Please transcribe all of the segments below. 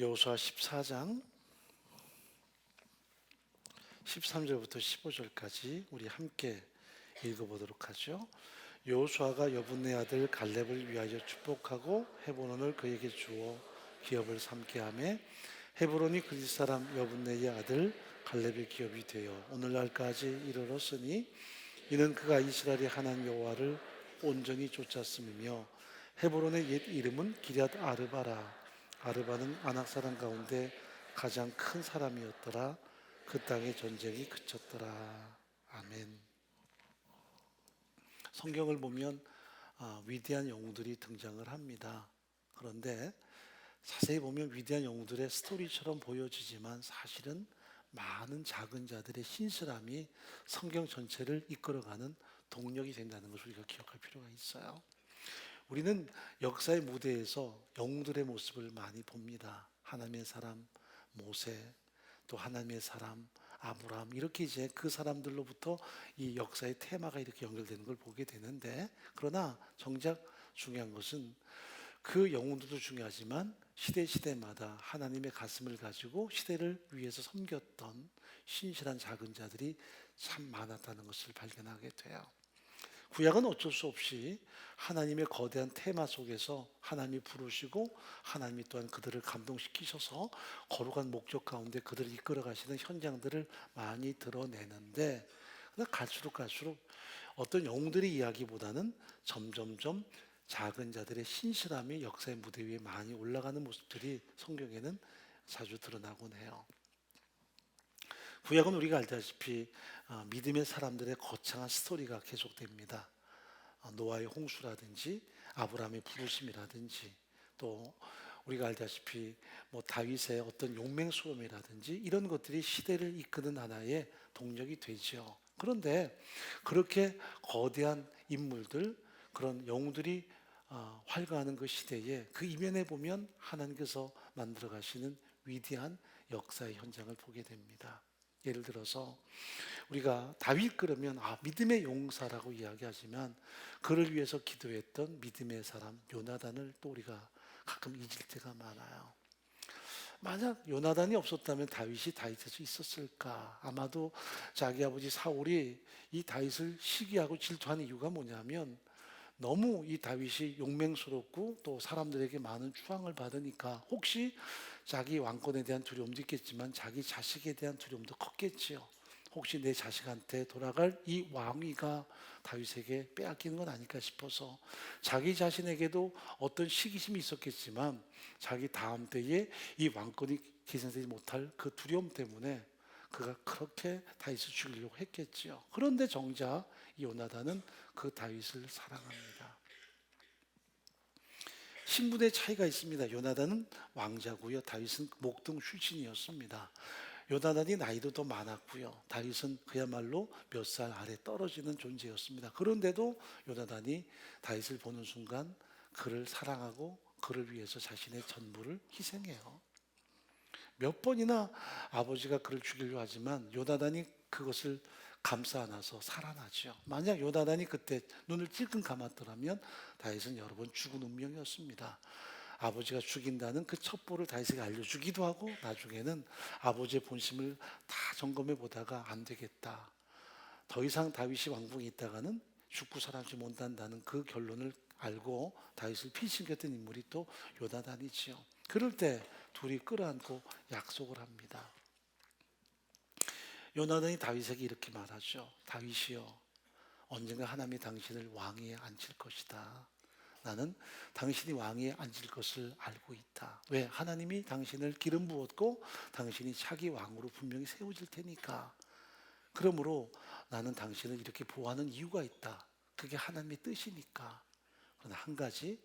여호수아 14장 13절부터 15절까지 우리 함께 읽어보도록 하죠. 여호수아가 여분네 아들 갈렙을 위하여 축복하고 헤브론을 그에게 주어 기업을 삼게 하며 헤브론이 그릿 사람 여분네의 아들 갈렙의 기업이 되어 오늘날까지 이르렀으니 이는 그가 이스라엘의 하나님 여호와를 온전히 쫓았음이며 헤브론의 옛 이름은 기럇 아르바라. 아르바는 아낙 사람 가운데 가장 큰 사람이었더라. 그 땅의 전쟁이 그쳤더라. 아멘. 성경을 보면 위대한 영웅들이 등장을 합니다. 그런데 자세히 보면 위대한 영웅들의 스토리처럼 보여지지만 사실은 많은 작은 자들의 신실함이 성경 전체를 이끌어가는 동력이 된다는 것을 우리가 기억할 필요가 있어요. 우리는 역사의 무대에서 영웅들의 모습을 많이 봅니다. 하나님의 사람 모세, 또 하나님의 사람 아브라함, 이렇게 이제 그 사람들로부터 이 역사의 테마가 이렇게 연결되는 걸 보게 되는데, 그러나 정작 중요한 것은 그 영웅들도 중요하지만 시대마다 하나님의 가슴을 가지고 시대를 위해서 섬겼던 신실한 작은 자들이 참 많았다는 것을 발견하게 돼요. 구약은 어쩔 수 없이 하나님의 거대한 테마 속에서 하나님이 부르시고 하나님이 또한 그들을 감동시키셔서 거룩한 목적 가운데 그들을 이끌어 가시는 현장들을 많이 드러내는데, 갈수록 어떤 영웅들의 이야기보다는 점점점 작은 자들의 신실함이 역사의 무대 위에 많이 올라가는 모습들이 성경에는 자주 드러나곤 해요. 구약은 우리가 알다시피 믿음의 사람들의 거창한 스토리가 계속됩니다. 노아의 홍수라든지 아브라함의 부르심이라든지, 또 우리가 알다시피 다윗의 어떤 용맹스러움이라든지, 이런 것들이 시대를 이끄는 하나의 동력이 되죠. 그런데 그렇게 거대한 인물들, 그런 영웅들이 활과하는 그 시대에 그 이면에 보면 하나님께서 만들어 가시는 위대한 역사의 현장을 보게 됩니다. 예를 들어서 우리가 다윗 그러면 믿음의 용사라고 이야기하지만 그를 위해서 기도했던 믿음의 사람 요나단을 또 우리가 가끔 잊을 때가 많아요. 만약 요나단이 없었다면 다윗이 다윗할 수 있었을까? 아마도 자기 아버지 사울이 이 다윗을 시기하고 질투하는 이유가 뭐냐면, 너무 이 다윗이 용맹스럽고 또 사람들에게 많은 추앙을 받으니까 혹시 자기 왕권에 대한 두려움도 있겠지만 자기 자식에 대한 두려움도 컸겠지요. 혹시 내 자식한테 돌아갈 이 왕위가 다윗에게 빼앗기는 건 아닐까 싶어서 자기 자신에게도 어떤 시기심이 있었겠지만 자기 다음 때에 이 왕권이 계승되지 못할 그 두려움 때문에 그가 그렇게 다윗을 죽이려고 했겠지요. 그런데 정작 이 요나단은 그 다윗을 사랑합니다. 신분의 차이가 있습니다. 요나단은 왕자고요, 다윗은 목동 출신이었습니다. 요나단이 나이도 더 많았고요, 다윗은 그야말로 몇 살 아래 떨어지는 존재였습니다. 그런데도 요나단이 다윗을 보는 순간 그를 사랑하고 그를 위해서 자신의 전부를 희생해요. 몇 번이나 아버지가 그를 죽이려 하지만 요나단이 그것을 감싸 안아서 살아나죠. 만약 요나단이 그때 눈을 찔끔 감았더라면 다윗은 여러 번 죽은 운명이었습니다. 아버지가 죽인다는 그 첩보를 다윗에게 알려주기도 하고, 나중에는 아버지의 본심을 다 점검해 보다가 안 되겠다, 더 이상 다윗이 왕궁에 있다가는 죽고 살아남지 못한다는 그 결론을 알고 다윗을 피신겼던 인물이 또 요나단이지요. 그럴 때 둘이 끌어안고 약속을 합니다. 요나단이 다윗에게 이렇게 말하죠. 다윗이여, 언젠가 하나님이 당신을 왕위에 앉힐 것이다. 나는 당신이 왕위에 앉을 것을 알고 있다. 왜? 하나님이 당신을 기름 부었고 당신이 차기 왕으로 분명히 세워질 테니까. 그러므로 나는 당신을 이렇게 보호하는 이유가 있다. 그게 하나님의 뜻이니까. 그러나 한 가지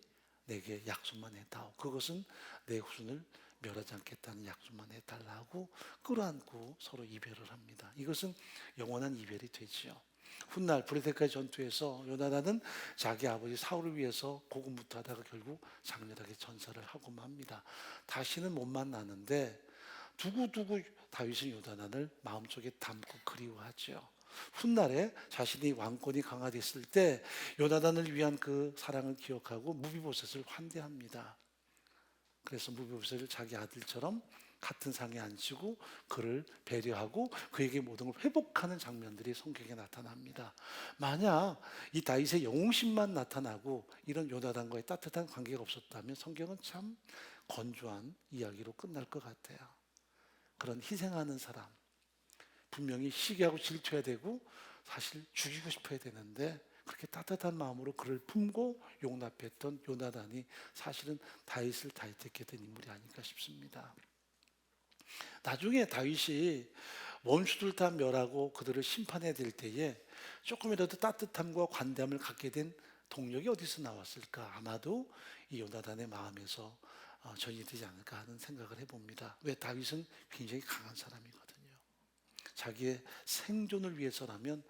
내게 약속만 해다오. 그것은 내 후손을 멸하지 않겠다는 약속만 해달라고 끌어안고 서로 이별을 합니다. 이것은 영원한 이별이 되지요. 훗날 브레데카의 전투에서 요나단은 자기 아버지 사울을 위해서 고군분투하다가 결국 장렬하게 전사를 하고 맙니다. 다시는 못 만나는데 두고두고 다윗은 요나단을 마음속에 담고 그리워하죠. 훗날에 자신이 왕권이 강화됐을 때 요나단을 위한 그 사랑을 기억하고 무비보셋을 환대합니다. 그래서 무비보셋을 자기 아들처럼 같은 상에 앉히고 그를 배려하고 그에게 모든 걸 회복하는 장면들이 성경에 나타납니다. 만약 이 다윗의 영웅심만 나타나고 이런 요나단과의 따뜻한 관계가 없었다면 성경은 참 건조한 이야기로 끝날 것 같아요. 그런 희생하는 사람, 분명히 시기하고 질투해야 되고 사실 죽이고 싶어야 되는데 그렇게 따뜻한 마음으로 그를 품고 용납했던 요나단이 사실은 다윗을 다윗했게 된 인물이 아닐까 싶습니다. 나중에 다윗이 원수들 다 멸하고 그들을 심판해야 될 때에 조금이라도 따뜻함과 관대함을 갖게 된 동력이 어디서 나왔을까? 아마도 이 요나단의 마음에서 전이되지 않을까 하는 생각을 해봅니다. 왜? 다윗은 굉장히 강한 사람이거든요. 자기의 생존을 위해서라면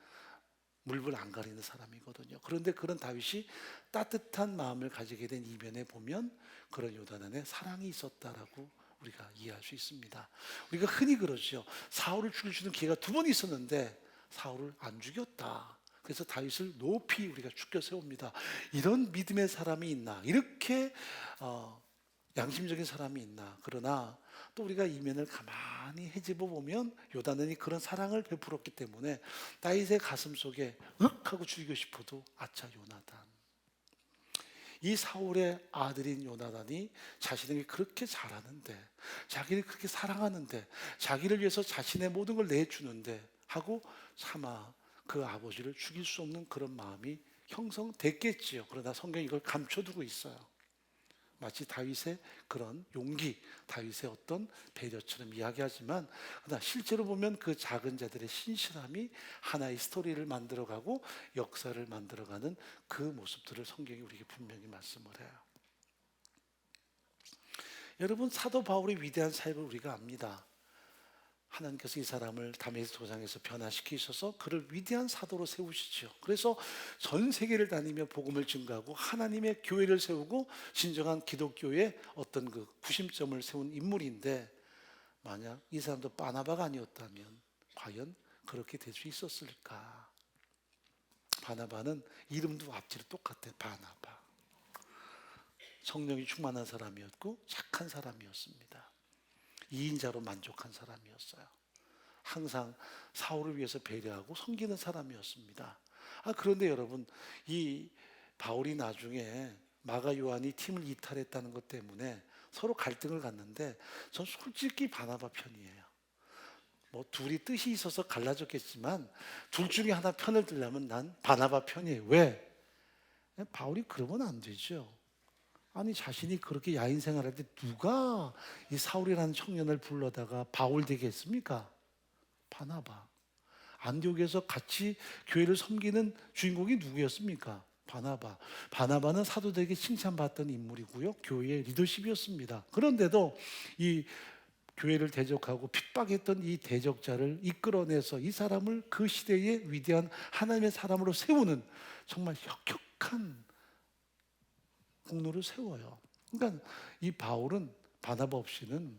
물불 안 가리는 사람이거든요. 그런데 그런 다윗이 따뜻한 마음을 가지게 된 이면에 보면 그런 요나단의 사랑이 있었다라고 우리가 이해할 수 있습니다. 우리가 흔히 그러죠. 사울을 죽일 수 있는 기회가 2번 있었는데 사울을 안 죽였다. 그래서 다윗을 높이 우리가 죽여 세웁니다. 이런 믿음의 사람이 있나? 이렇게 양심적인 사람이 있나? 그러나 또 우리가 이면을 가만히 헤집어 보면 요나단이 그런 사랑을 베풀었기 때문에 다윗의 가슴 속에 하고 죽이고 싶어도 아차 요나단. 이 사울의 아들인 요나단이 자신에게 그렇게 잘하는데, 자기를 그렇게 사랑하는데, 자기를 위해서 자신의 모든 걸 내주는데 하고 차마 그 아버지를 죽일 수 없는 그런 마음이 형성됐겠지요. 그러나 성경이 이걸 감춰두고 있어요. 마치 다윗의 그런 용기, 다윗의 어떤 배려처럼 이야기하지만 그러나 실제로 보면 그 작은 자들의 신실함이 하나의 스토리를 만들어가고 역사를 만들어가는 그 모습들을 성경이 우리에게 분명히 말씀을 해요. 여러분, 사도 바울의 위대한 사역을 우리가 압니다. 하나님께서 이 사람을 다메섹 도상에서 변화시키셔서 그를 위대한 사도로 세우시죠. 그래서 전 세계를 다니며 복음을 증거하고 하나님의 교회를 세우고 진정한 기독교의 어떤 그 구심점을 세운 인물인데, 만약 이 사람도 바나바가 아니었다면 과연 그렇게 될 수 있었을까? 바나바는 이름도 앞뒤로 똑같아. 바나바. 성령이 충만한 사람이었고 착한 사람이었습니다. 2인자로 만족한 사람이었어요. 항상 사울을 위해서 배려하고 섬기는 사람이었습니다. 그런데 여러분, 이 바울이 나중에 마가 요한이 팀을 이탈했다는 것 때문에 서로 갈등을 갖는데 전 솔직히 바나바 편이에요. 뭐 둘이 뜻이 있어서 갈라졌겠지만 둘 중에 하나 편을 들려면 난 바나바 편이에요. 왜? 바울이 그러면 안 되죠. 아니, 자신이 그렇게 야인 생활할 때 누가 이 사울이라는 청년을 불러다가 바울 되게 했습니까? 바나바. 안디옥에서 같이 교회를 섬기는 주인공이 누구였습니까? 바나바. 바나바는 사도들에게 칭찬받던 인물이고요, 교회의 리더십이었습니다. 그런데도 이 교회를 대적하고 핍박했던 이 대적자를 이끌어내서 이 사람을 그 시대의 위대한 하나님의 사람으로 세우는 정말 혁혁한 공로를 세워요. 그러니까 이 바울은 바나바 없이는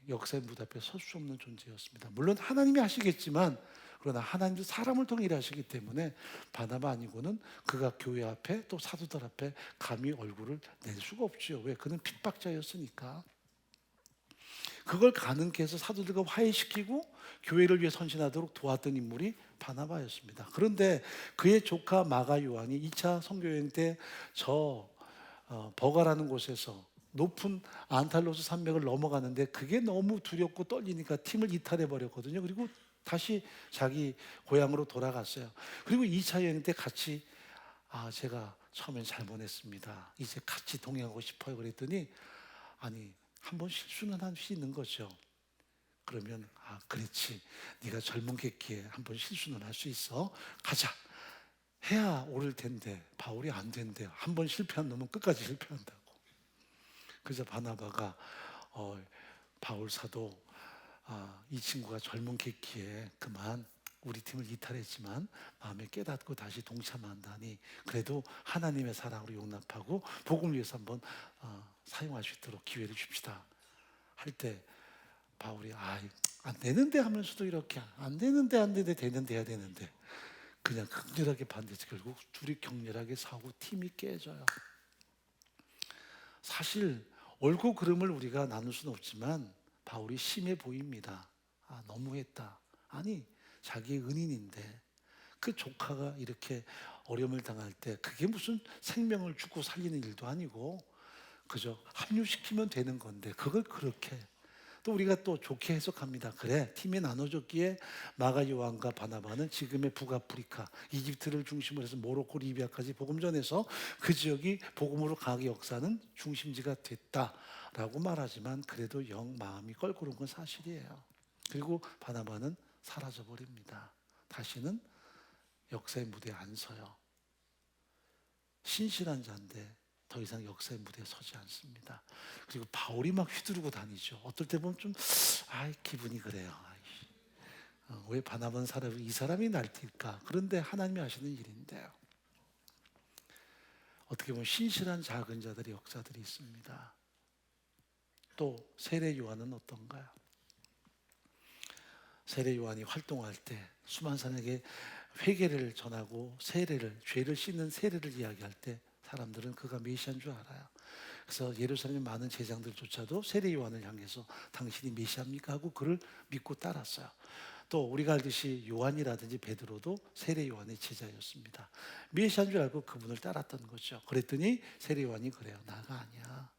역사의 무대 앞에 설 수 없는 존재였습니다. 물론 하나님이 하시겠지만, 그러나 하나님도 사람을 통해 일하시기 때문에 바나바 아니고는 그가 교회 앞에 또 사도들 앞에 감히 얼굴을 낼 수가 없죠. 왜? 그는 핍박자였으니까. 그걸 가능케 해서 사도들과 화해시키고 교회를 위해 선신하도록 도왔던 인물이 바나바였습니다. 그런데 그의 조카 마가 요한이 2차 선교여행 때 버가라는 곳에서 높은 안탈로스 산맥을 넘어가는데 그게 너무 두렵고 떨리니까 팀을 이탈해 버렸거든요. 그리고 다시 자기 고향으로 돌아갔어요. 그리고 2차 여행 때 같이 제가 처음엔 잘못했습니다. 이제 같이 동행하고 싶어요. 그랬더니 아니, 한번 실수는 할 수 있는 거죠. 그러면 그렇지, 네가 젊은 객기에 한번 실수는 할 수 있어. 가자. 해야 오를 텐데 바울이 안 된대요. 한번 실패한 놈은 끝까지 실패한다고. 그래서 바나바가 바울 사도, 이 친구가 젊은 객기에 그만 우리 팀을 이탈했지만 마음에 깨닫고 다시 동참한다니 그래도 하나님의 사랑으로 용납하고 복음을 위해서 한번 사용할 수 있도록 기회를 줍시다 할 때 바울이 안 되는데 하면서도 이렇게 안 되는데 되는데 해야 되는데 그냥 격렬하게 반대해서 결국 둘이 격렬하게 싸우고 팀이 깨져요. 사실 옳고 그름을 우리가 나눌 수는 없지만 바울이 심해 보입니다. 너무했다. 아니, 자기의 은인인데 그 조카가 이렇게 어려움을 당할 때 그게 무슨 생명을 죽고 살리는 일도 아니고 그저 합류시키면 되는 건데 그걸 그렇게, 또 우리가 또 좋게 해석합니다. 그래, 팀이 나눠졌기에 마가 요한과 바나바는 지금의 북아프리카, 이집트를 중심으로 해서 모로코, 리비아까지 복음 전해서 그 지역이 복음으로 강하게 역사하는 중심지가 됐다라고 말하지만 그래도 영 마음이 껄끄러운 건 사실이에요. 그리고 바나바는 사라져 버립니다. 다시는 역사의 무대에 안 서요. 신실한 자인데 더 이상 역사의 무대에 서지 않습니다. 그리고 바울이 막 휘두르고 다니죠. 어떨 때 보면 좀 기분이 그래요. 왜 바나바는 사람이 이 사람이 날뛸까? 그런데 하나님이 하시는 일인데요. 어떻게 보면 신실한 작은 자들의 역사들이 있습니다. 또 세례 요한은 어떤가요? 세례 요한이 활동할 때 수많은 사람에게 회개를 전하고 세례를, 죄를 씻는 세례를 이야기할 때 사람들은 그가 메시아인 줄 알아요. 그래서 예루살렘의 많은 제장들조차도 세례 요한을 향해서 당신이 메시아입니까? 하고 그를 믿고 따랐어요. 또 우리가 알듯이 요한이라든지 베드로도 세례 요한의 제자였습니다. 메시아인 줄 알고 그분을 따랐던 거죠. 그랬더니 세례 요한이 그래요. 나가 아니야.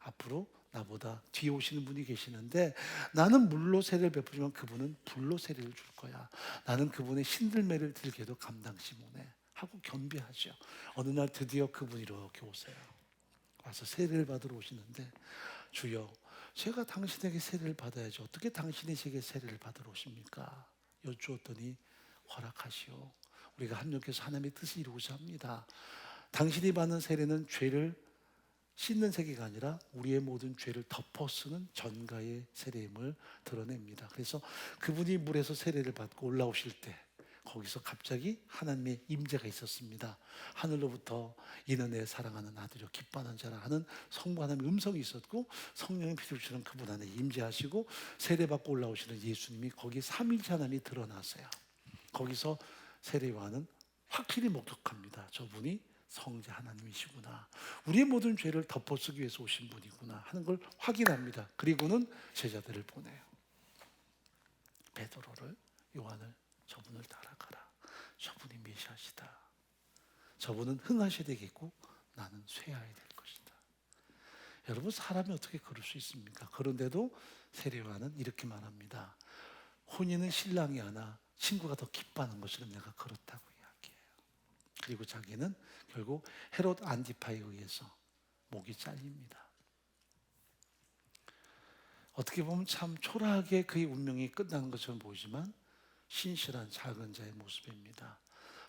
앞으로 나보다 뒤에 오시는 분이 계시는데 나는 물로 세례를 베푸지만 그분은 불로 세례를 줄 거야. 나는 그분의 신들매를 들게도 감당시 못해 하고 겸비하죠. 어느 날 드디어 그분이 이렇게 오세요. 와서 세례를 받으러 오시는데, 주여, 제가 당신에게 세례를 받아야지 어떻게 당신이 제게 세례를 받으러 오십니까? 여쭈었더니 허락하시오. 우리가 합력해서 하나님의 뜻을 이루고자 합니다. 당신이 받는 세례는 죄를 씻는 세계가 아니라 우리의 모든 죄를 덮어 쓰는 전가의 세례임을 드러냅니다. 그래서 그분이 물에서 세례를 받고 올라오실 때 거기서 갑자기 하나님의 임재가 있었습니다. 하늘로부터 이는 내 사랑하는 아들이요 기뻐하는 자라 하는 성부 하나님의 음성이 있었고, 성령의 비둘기처럼 그분 안에 임재하시고 세례받고 올라오시는 예수님이 거기 삼위일체 하나님이 드러나세요. 거기서 세례 요한은 확실히 목격합니다. 저분이 성자 하나님이시구나, 우리의 모든 죄를 덮어쓰기 위해서 오신 분이구나 하는 걸 확인합니다. 그리고는 제자들을 보내요. 베드로를, 요한을, 저분을 따라가라. 저분이 메시아시다. 저분은 흥하셔야 되겠고 나는 쇠하야 될 것이다. 여러분, 사람이 어떻게 그럴 수 있습니까? 그런데도 세례 요한은 이렇게 말합니다. 혼인은 신랑이 하나 친구가 더 기뻐하는 것처럼 내가 그렇다고 이야기해요. 그리고 자기는 결국 헤롯 안티파에 의해서 목이 잘립니다. 어떻게 보면 참 초라하게 그의 운명이 끝나는 것처럼 보이지만 신실한 작은 자의 모습입니다.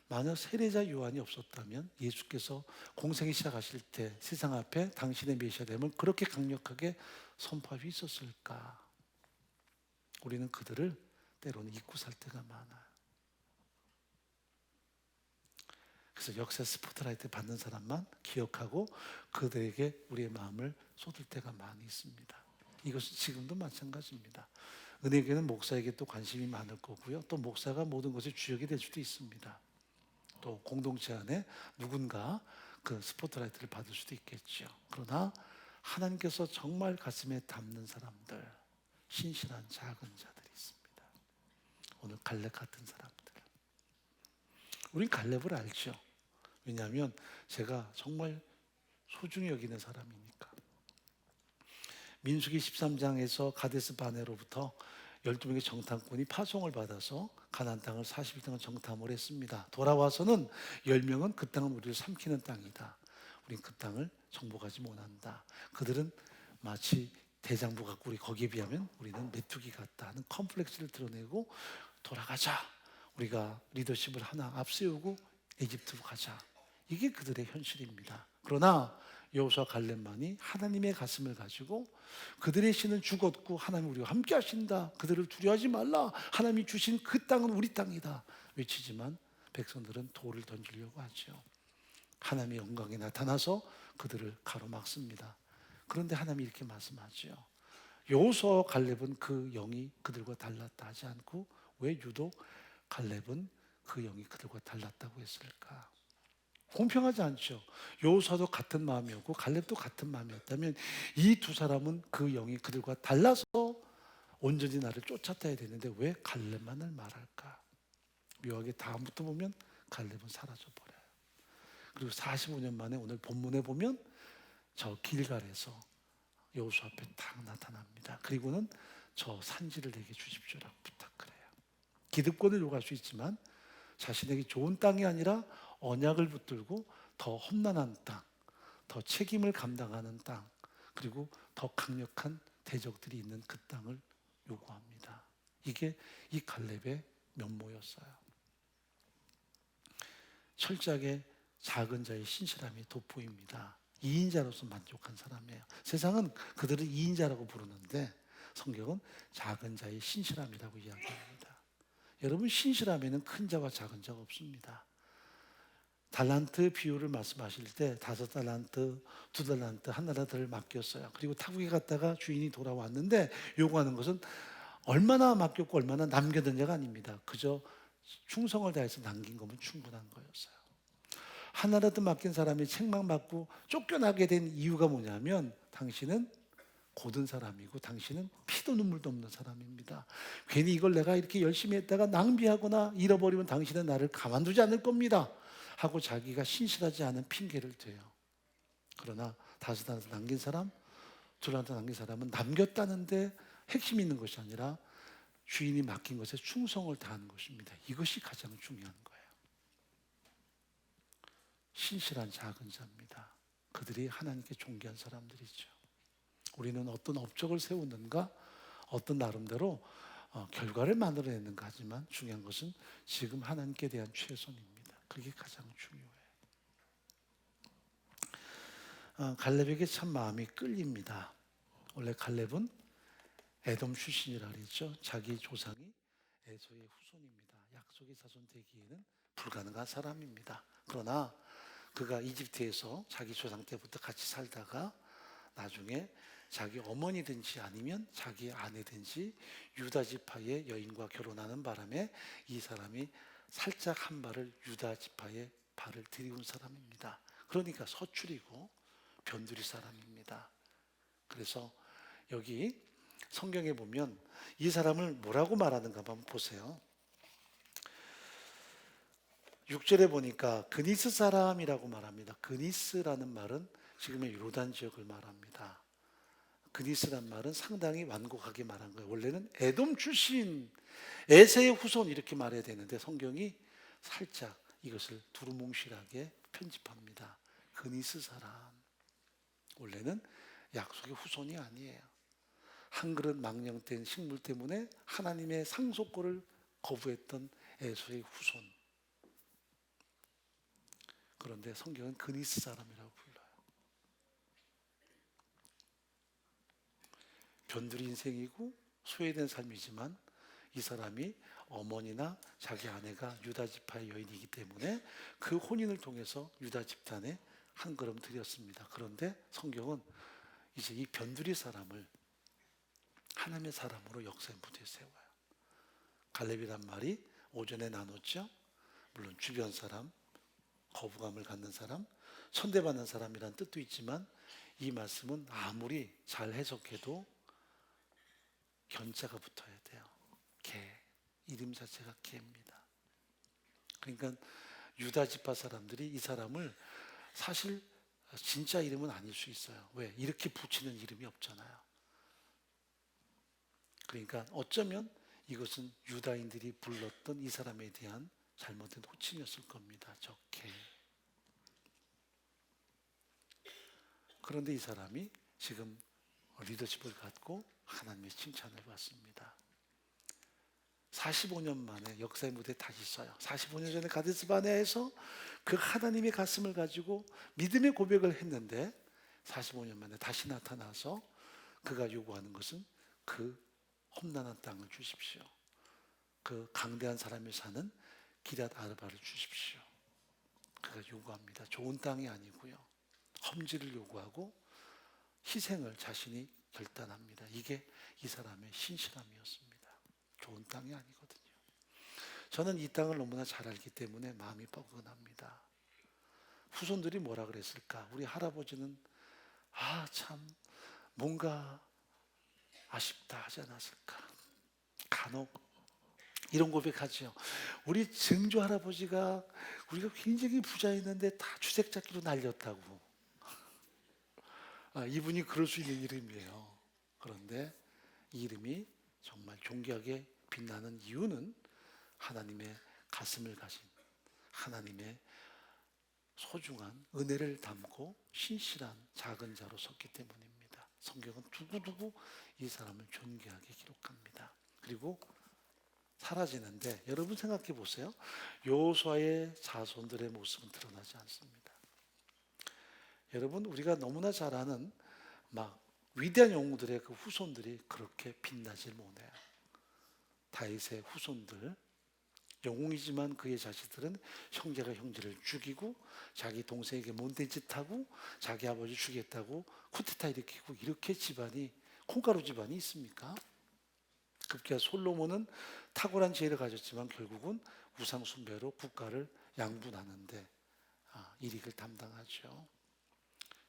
만약 세례자 요한이 없었다면 예수께서 공생이 시작하실 때 세상 앞에 당신의 메시아됨을 그렇게 강력하게 선포할 수 있었을까? 우리는 그들을 때로는 잊고 살 때가 많아요. 그래서 역사 스포트라이트 받는 사람만 기억하고 그들에게 우리의 마음을 쏟을 때가 많이 있습니다. 이것은 지금도 마찬가지입니다. 은혜교회는 목사에게 또 관심이 많을 거고요. 또 목사가 모든 것의 주역이 될 수도 있습니다. 또 공동체 안에 누군가 그 스포트라이트를 받을 수도 있겠죠. 그러나 하나님께서 정말 가슴에 담는 사람들, 신실한 작은 자들이 있습니다. 오늘 갈렙 같은 사람들. 우린 갈렙을 알죠. 왜냐하면 제가 정말 소중히 여기는 사람이니까. 민수기 13장에서 가데스 바네로부터 12명의 정탐꾼이 파송을 받아서 가나안 땅을 40일 동안 정탐을 했습니다. 돌아와서는 10명은 그 땅은 우리를 삼키는 땅이다. 우린 그 땅을 정복하지 못한다. 그들은 마치 대장부 같고 우리 거기에 비하면 우리는 메뚜기 같다 하는 컴플렉스를 드러내고 돌아가자. 우리가 리더십을 하나 앞세우고 이집트로 가자. 이게 그들의 현실입니다. 그러나 여호수아 갈렙만이 하나님의 가슴을 가지고 그들의 신은 죽었고 하나님 우리와 함께 하신다. 그들을 두려워하지 말라. 하나님이 주신 그 땅은 우리 땅이다. 외치지만 백성들은 돌을 던지려고 하죠. 하나님의 영광이 나타나서 그들을 가로막습니다. 그런데 하나님이 이렇게 말씀하죠. 여호수아 갈렙은 그 영이 그들과 달랐다 하지 않고 왜 유독 갈렙은 그 영이 그들과 달랐다고 했을까? 공평하지 않죠. 여호수아도 같은 마음이었고 갈렙도 같은 마음이었다면 이 두 사람은 그 영이 그들과 달라서 온전히 나를 쫓았다야 되는데 왜 갈렙만을 말할까? 묘하게 다음부터 보면 갈렙은 사라져 버려요. 그리고 45년 만에 오늘 본문에 보면 저 길갈에서 여호수아 앞에 딱 나타납니다. 그리고는 저 산지를 내게 주십시오라고 부탁을 해요. 기득권을 요구할 수 있지만 자신에게 좋은 땅이 아니라 언약을 붙들고 더 험난한 땅, 더 책임을 감당하는 땅, 그리고 더 강력한 대적들이 있는 그 땅을 요구합니다. 이게 이 갈렙의 면모였어요. 철저하게 작은 자의 신실함이 돋보입니다. 2인자로서 만족한 사람이에요. 세상은 그들을 2인자라고 부르는데 성경은 작은 자의 신실함이라고 이야기합니다. 여러분, 신실함에는 큰 자와 작은 자가 없습니다. 달란트 비유를 말씀하실 때 5달란트, 2달란트, 1달란트를 맡겼어요. 그리고 타국에 갔다가 주인이 돌아왔는데 요구하는 것은 얼마나 맡겼고 얼마나 남겨둔자가 아닙니다. 그저 충성을 다해서 남긴 거면 충분한 거였어요. 하나라도 맡긴 사람이 책망받고 쫓겨나게 된 이유가 뭐냐면 당신은 고든 사람이고 당신은 피도 눈물도 없는 사람입니다. 괜히 이걸 내가 이렇게 열심히 했다가 낭비하거나 잃어버리면 당신은 나를 가만두지 않을 겁니다 하고 자기가 신실하지 않은 핑계를 대요. 그러나 5달란트 남긴 사람, 2달란트 남긴 사람은 남겼다는데 핵심이 있는 것이 아니라 주인이 맡긴 것에 충성을 다하는 것입니다. 이것이 가장 중요한 거예요. 신실한 작은 자입니다. 그들이 하나님께 존귀한 사람들이죠. 우리는 어떤 업적을 세우는가, 어떤 나름대로 결과를 만들어내는가 하지만 중요한 것은 지금 하나님께 대한 최선입니다. 그게 가장 중요해요. 갈렙에게 참 마음이 끌립니다. 원래 갈렙은 에돔 출신이라 그랬죠. 자기 조상이 에서의 후손입니다. 약속의 자손 되기에는 불가능한 사람입니다. 그러나 그가 이집트에서 자기 조상 때부터 같이 살다가 나중에 자기 어머니든지 아니면 자기 아내든지 유다 지파의 여인과 결혼하는 바람에 이 사람이 살짝 한 발을 유다 지파의 발을 들이운 사람입니다. 그러니까 서출이고 변두리 사람입니다. 그래서 여기 성경에 보면 이 사람을 뭐라고 말하는가 한번 보세요. 6절에 보니까 그니스 사람이라고 말합니다. 그니스라는 말은 지금의 요단 지역을 말합니다. 그니스란 말은 상당히 완곡하게 말한 거예요. 원래는 에돔 출신, 에세의 후손 이렇게 말해야 되는데 성경이 살짝 이것을 두루뭉실하게 편집합니다. 그니스 사람. 원래는 약속의 후손이 아니에요. 한 그릇 망령된 식물 때문에 하나님의 상속권을 거부했던 에서의 후손. 그런데 성경은 그니스 사람이라고 불러요. 변두리 인생이고 소외된 삶이지만 이 사람이 어머니나 자기 아내가 유다 지파의 여인이기 때문에 그 혼인을 통해서 유다 집단에 한 걸음 들였습니다. 그런데 성경은 이제 이 변두리 사람을 하나님의 사람으로 역사의 무대에 세워요. 갈렙이란 말이 오전에 나눴죠. 물론 주변 사람, 거부감을 갖는 사람, 천대받는 사람이란 뜻도 있지만 이 말씀은 아무리 잘 해석해도 견자가 붙어야 돼요. 개, 이름 자체가 개입니다. 그러니까 유다 지파 사람들이 이 사람을 사실 진짜 이름은 아닐 수 있어요. 왜? 이렇게 붙이는 이름이 없잖아요. 그러니까 어쩌면 이것은 유다인들이 불렀던 이 사람에 대한 잘못된 호칭이었을 겁니다. 저 개. 그런데 이 사람이 지금 리더십을 갖고 하나님의 칭찬을 받습니다. 45년 만에 역사의 무대에 다시 서요. 45년 전에 가데스 바네아에서 그 하나님의 가슴을 가지고 믿음의 고백을 했는데 45년 만에 다시 나타나서 그가 요구하는 것은 그 험난한 땅을 주십시오. 그 강대한 사람이 사는 기럇 아르바를 주십시오. 그가 요구합니다. 좋은 땅이 아니고요. 험지를 요구하고 희생을 자신이 결단합니다. 이게 이 사람의 신실함이었습니다. 좋은 땅이 아니거든요. 저는 이 땅을 너무나 잘 알기 때문에 마음이 뻐근합니다. 후손들이 뭐라 그랬을까? 우리 할아버지는 참 뭔가 아쉽다 하지 않았을까? 간혹 이런 고백하죠. 우리 증조 할아버지가 우리가 굉장히 부자였는데 다 주색 잡기로 날렸다고. 이분이 그럴 수 있는 이름이에요. 그런데 이 이름이 정말 존귀하게 빛나는 이유는 하나님의 가슴을 가진 하나님의 소중한 은혜를 담고 신실한 작은 자로 섰기 때문입니다. 성경은 두고두고 이 사람을 존귀하게 기록합니다. 그리고 사라지는데 여러분 생각해 보세요. 여호수아의 자손들의 모습은 드러나지 않습니다. 여러분 우리가 너무나 잘 아는 막 위대한 영웅들의 그 후손들이 그렇게 빛나질 못해요. 다윗의 후손들 영웅이지만 그의 자식들은 형제가 형제를 죽이고 자기 동생에게 못된 짓 하고 자기 아버지 죽였다고 쿠데타 일으키고 이렇게 집안이 콩가루 집안이 있습니까? 급기야 솔로몬은 탁월한 지혜를 가졌지만 결국은 우상 숭배로 국가를 양분하는데 일익을 담당하죠.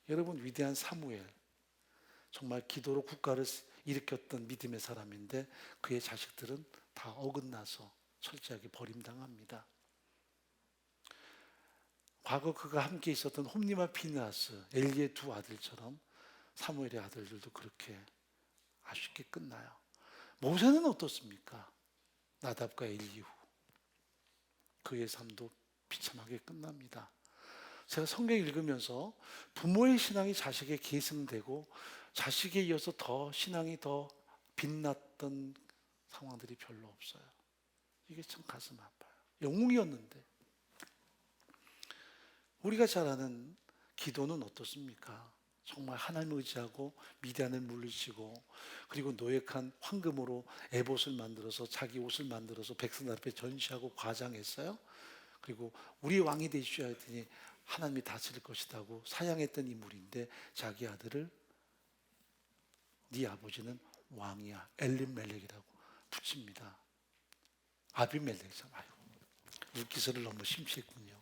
여러분 위대한 사무엘 정말 기도로 국가를 일으켰던 믿음의 사람인데 그의 자식들은 다 어긋나서 철저하게 버림당합니다. 과거 그가 함께 있었던 홈리와 피느하스, 엘리의 두 아들처럼 사무엘의 아들들도 그렇게 아쉽게 끝나요. 모세는 어떻습니까? 나답과 엘리후 그의 삶도 비참하게 끝납니다. 제가 성경 읽으면서 부모의 신앙이 자식에 계승되고 자식에 이어서 더 신앙이 더 빛났던 상황들이 별로 없어요. 이게 참 가슴 아파요. 영웅이었는데. 우리가 잘 아는 기도는 어떻습니까? 정말 하나님을 의지하고 미디안을 물리치고 그리고 노획한 황금으로 에봇을 만들어서 자기 옷을 만들어서 백성 앞에 전시하고 과장했어요. 그리고 우리 왕이 되시오 했더니 하나님이 다스릴 것이라고 사양했던 인물인데 자기 아들을 네 아버지는 왕이야 엘림멜렉이라고 붙입니다. 아비멜렉이잖아요. 아이고, 룻기서를 너무 심취했군요.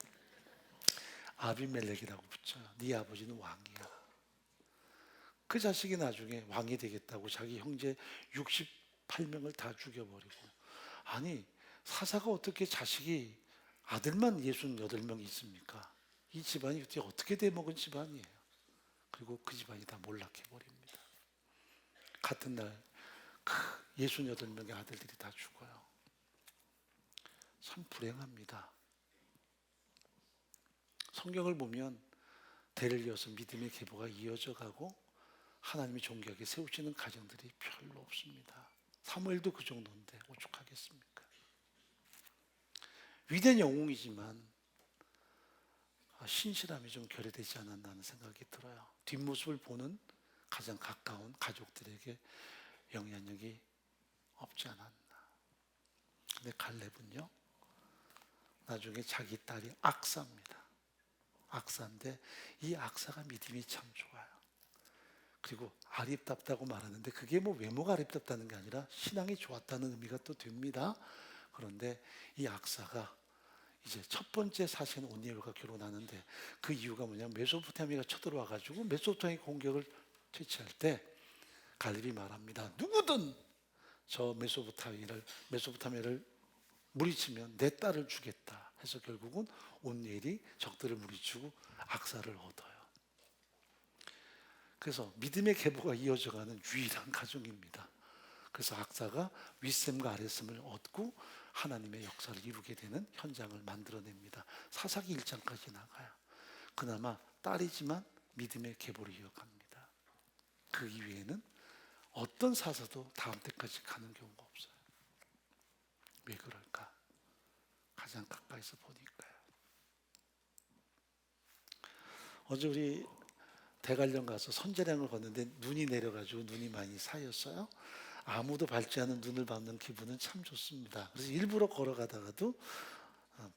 아비멜렉이라고 붙여요. 네 아버지는 왕이야. 그 자식이 나중에 왕이 되겠다고 자기 형제 68명을 다 죽여버리고. 아니 사사가 어떻게 자식이 아들만 68명 있습니까? 이 집안이 어떻게 돼먹은 집안이에요. 그리고 그 집안이 다 몰락해버립니다. 같은 날 68명의 아들들이 다 죽어요. 참 불행합니다. 성경을 보면 대를 이어서 믿음의 계보가 이어져 가고 하나님이 존귀하게 세우시는 가정들이 별로 없습니다. 사무엘도 그 정도인데 오죽하겠습니까? 위대한 영웅이지만 신실함이 좀 결여되지 않았나 하는 생각이 들어요. 뒷모습을 보는 가장 가까운 가족들에게 영향력이 없지 않았나. 근데 갈렙은요 나중에 자기 딸이 악사입니다. 악사인데 이 악사가 믿음이 참 좋아요. 그리고 아립답다고 말하는데 그게 뭐 외모가 아립답다는 게 아니라 신앙이 좋았다는 의미가 또 됩니다. 그런데 이 악사가 이제 첫 번째 사신 온니엘과 결혼하는데 그 이유가 뭐냐면 메소포타미아가 쳐들어와 가지고 메소포타미아 공격을 퇴치할 때 갈렙이 말합니다. 누구든 저 메소포타미아를 물리치면 내 딸을 주겠다 해서 결국은 온니엘이 적들을 물리치고 악사를 얻어요. 그래서 믿음의 계보가 이어져가는 유일한 가정입니다. 그래서 악사가 윗셈과 아랫셈을 얻고 하나님의 역사를 이루게 되는 현장을 만들어냅니다. 사사기 1장까지 나가요. 그나마 딸이지만 믿음의 계보를 이어갑니다. 그 이외에는 어떤 사사도 다음 때까지 가는 경우가 없어요. 왜 그럴까? 가장 가까이서 보니까요. 어제 우리 대관령 가서 선제량을 걷는데 눈이 내려가지고 눈이 많이 쌓였어요. 아무도 밟지 않은 눈을 밟는 기분은 참 좋습니다. 그래서 일부러 걸어가다가도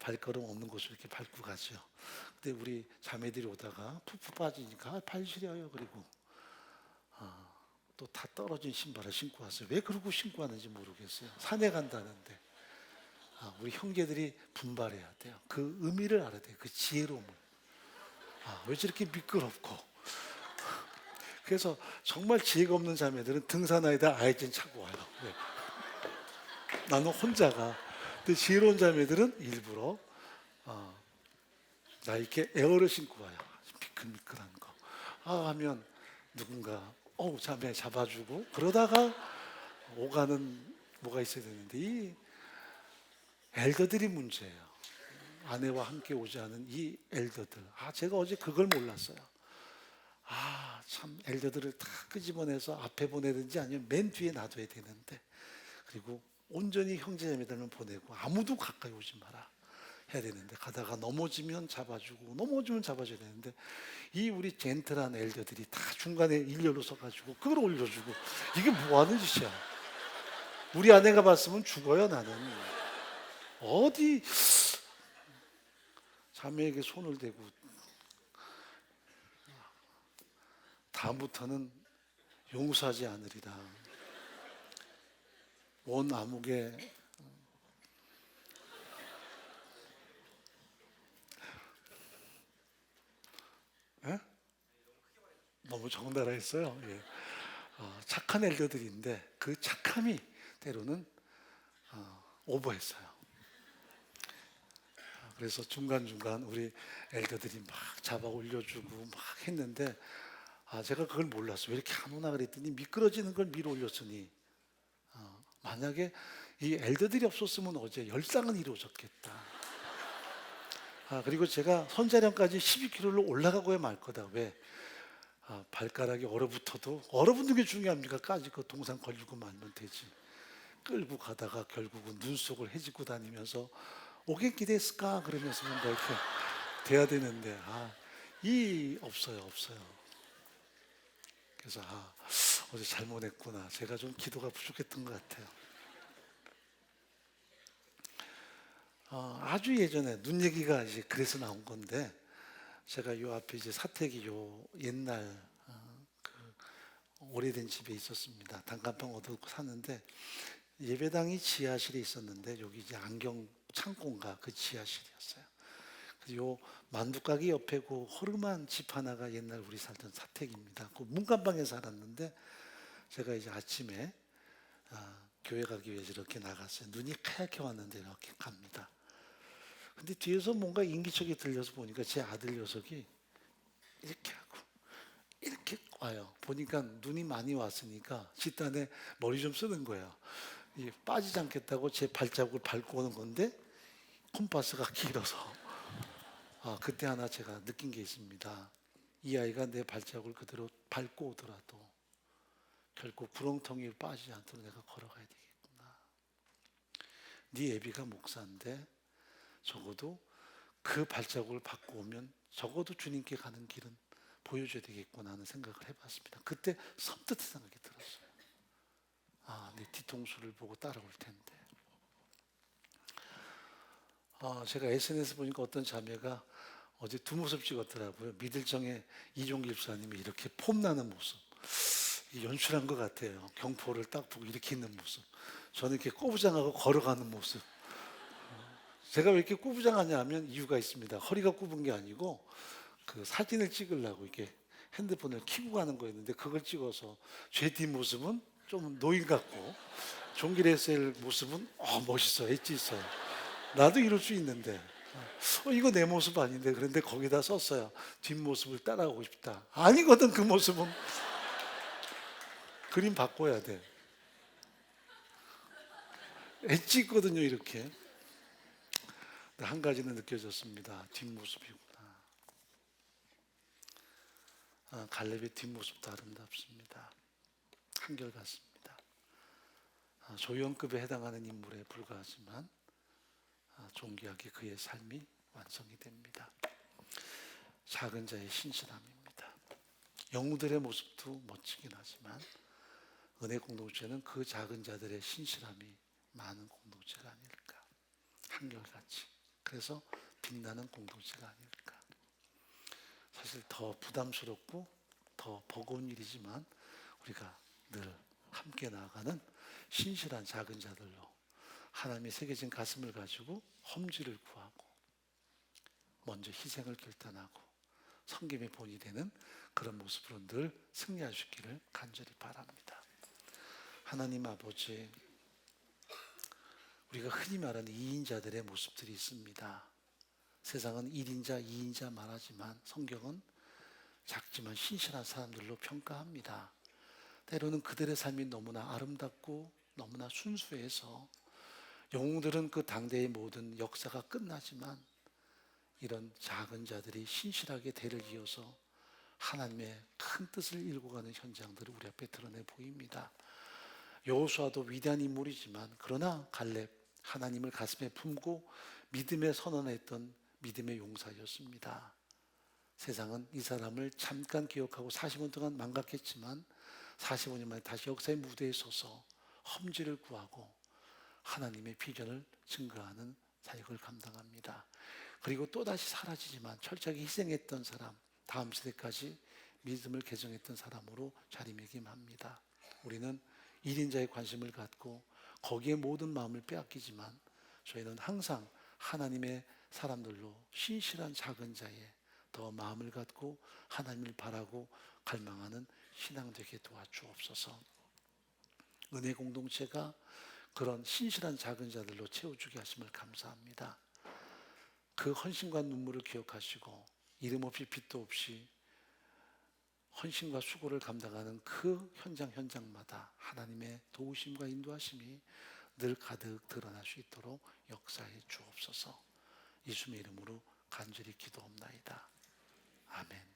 발걸음 없는 곳을 이렇게 밟고 가죠. 근데 우리 자매들이 오다가 푹푹 빠지니까 발 시려요. 그리고 또 다 떨어진 신발을 신고 왔어요. 왜 그러고 신고 왔는지 모르겠어요. 산에 간다는데 우리 형제들이 분발해야 돼요. 그 의미를 알아야 돼요. 그 지혜로움을. 왜 저렇게 미끄럽고. 그래서 정말 지혜가 없는 자매들은 등산화에다 아이젠 차고 와요. 네. 나는 혼자가. 근데 지혜로운 자매들은 일부러 나 이렇게 에어를 신고 와요. 미끌미끌한 거. 하면 누군가 자매 잡아주고 그러다가 오가는 뭐가 있어야 되는데 이 엘더들이 문제예요. 아내와 함께 오지 않은 이 엘더들. 제가 어제 그걸 몰랐어요. 참 엘더들을 다 끄집어내서 앞에 보내든지 아니면 맨 뒤에 놔둬야 되는데, 그리고 온전히 형제자매들만 보내고 아무도 가까이 오지 마라 해야 되는데, 가다가 넘어지면 잡아주고 넘어지면 잡아줘야 되는데, 이 우리 젠틀한 엘더들이 다 중간에 일렬로 서가지고 그걸 올려주고, 이게 뭐 하는 짓이야. 우리 아내가 봤으면 죽어요. 나는 어디 자매에게 손을 대고, 다음부터는 용서하지 않으리라. 온 암흑에 에? 너무 적나라 했어요. 예. 착한 엘더들인데 그 착함이 때로는 오버했어요. 그래서 중간중간 우리 엘더들이 막 잡아 올려주고 막 했는데, 제가 그걸 몰랐어요. 왜 이렇게 안 오나 그랬더니 미끄러지는 걸 밀어 올렸으니, 만약에 이 엘더들이 없었으면 어제 열상은 이루어졌겠다. 그리고 제가 선자령까지 12km로 올라가고야 말 거다. 왜? 발가락이 얼어붙어도, 얼어붙는 게 중요합니까? 까지 그 동상 걸리고 말면 되지. 끌고 가다가 결국은 눈 속을 헤집고 다니면서 오겐키 데스까 그러면서 뭔가 이렇게 돼야 되는데, 없어요. 그래서 어제 잘못했구나. 제가 좀 기도가 부족했던 것 같아요. 아주 예전에 눈 얘기가 이제 그래서 나온 건데, 제가 요 앞에 이제 사택이 요 옛날 그 오래된 집에 있었습니다. 단칸방 얻어놓고 샀는데, 예배당이 지하실에 있었는데 여기 이제 안경 창고인가 그 지하실이었어요. 그래서 요 만두가게 옆에 그 허름한 집 하나가 옛날 우리 살던 사택입니다. 그 문간방에 살았는데, 제가 이제 아침에 교회 가기 위해서 이렇게 나갔어요. 눈이 하얗게 왔는데 이렇게 갑니다. 근데 뒤에서 뭔가 인기척이 들려서 보니까 제 아들 녀석이 이렇게 하고 이렇게 와요. 보니까 눈이 많이 왔으니까 집단에 머리 좀 쓰는 거예요. 빠지지 않겠다고 제 발자국을 밟고 오는 건데, 콤파스가 길어서. 그때 하나 제가 느낀 게 있습니다. 이 아이가 내 발자국을 그대로 밟고 오더라도 결국 구렁텅이로 빠지지 않도록 내가 걸어가야 되겠구나. 네 애비가 목사인데 적어도 그 발자국을 밟고 오면 적어도 주님께 가는 길은 보여줘야 되겠구나 하는 생각을 해봤습니다. 그때 섬뜩한 생각이 들었어요. 내 뒤통수를 보고 따라올 텐데. 제가 SNS 보니까 어떤 자매가 어제 두 모습 찍었더라고요. 미들정의 이종기 집사님이 이렇게 폼나는 모습, 연출한 것 같아요. 경포를 딱 보고 이렇게 있는 모습, 저는 이렇게 꼬부장하고 걸어가는 모습. 제가 왜 이렇게 꼬부장하냐 하면 이유가 있습니다. 허리가 굽은 게 아니고 그 사진을 찍으려고 이렇게 핸드폰을 켜고 가는 거였는데, 그걸 찍어서 제 뒷모습은 좀 노인 같고 종기레셀 모습은 멋있어, 엣지 있어요. 나도 이럴 수 있는데 이거 내 모습 아닌데, 그런데 거기다 썼어요. 뒷모습을 따라오고 싶다. 아니거든. 그 모습은 그림 바꿔야 돼. 엣지 있거든요 이렇게. 한 가지는 느껴졌습니다. 뒷모습이구나. 갈렙의 뒷모습도 아름답습니다. 한결같습니다. 조연급에 해당하는 인물에 불과하지만 존귀하게 그의 삶이 완성이 됩니다. 작은 자의 신실함입니다. 영웅들의 모습도 멋지긴 하지만 은혜 공동체는 그 작은 자들의 신실함이 많은 공동체가 아닐까. 한결같이. 그래서 빛나는 공동체가 아닐까. 사실 더 부담스럽고 더 버거운 일이지만 우리가 늘 함께 나아가는 신실한 작은 자들로 하나님이 새겨진 가슴을 가지고 험지를 구하고 먼저 희생을 결단하고 섬김의 본이 되는 그런 모습으로 늘 승리하시기를 간절히 바랍니다. 하나님 아버지, 우리가 흔히 말하는 2인자들의 모습들이 있습니다. 세상은 1인자, 2인자 말하지만 성경은 작지만 신실한 사람들로 평가합니다. 때로는 그들의 삶이 너무나 아름답고 너무나 순수해서 영웅들은 그 당대의 모든 역사가 끝나지만 이런 작은 자들이 신실하게 대를 이어서 하나님의 큰 뜻을 이루고가는 현장들을 우리 앞에 드러내 보입니다. 여호수아도 위대한 인물이지만 그러나 갈렙, 하나님을 가슴에 품고 믿음에 선언했던 믿음의 용사였습니다. 세상은 이 사람을 잠깐 기억하고 40년 동안 망각했지만 45년 만에 다시 역사의 무대에 서서 험지를 구하고 하나님의 비전을 증거하는 사역을 감당합니다. 그리고 또다시 사라지지만 철저하게 희생했던 사람, 다음 세대까지 믿음을 개정했던 사람으로 자리매김합니다. 우리는 1인자의 관심을 갖고 거기에 모든 마음을 빼앗기지만 저희는 항상 하나님의 사람들로 신실한 작은 자에 더 마음을 갖고 하나님을 바라고 갈망하는 신앙 되게 도와주옵소서. 은혜 공동체가 그런 신실한 작은 자들로 채워주게 하심을 감사합니다. 그 헌신과 눈물을 기억하시고 이름 없이 빛도 없이 헌신과 수고를 감당하는 그 현장마다 하나님의 도우심과 인도하심이 늘 가득 드러날 수 있도록 역사해 주옵소서. 예수님의 이름으로 간절히 기도합나이다. 아멘.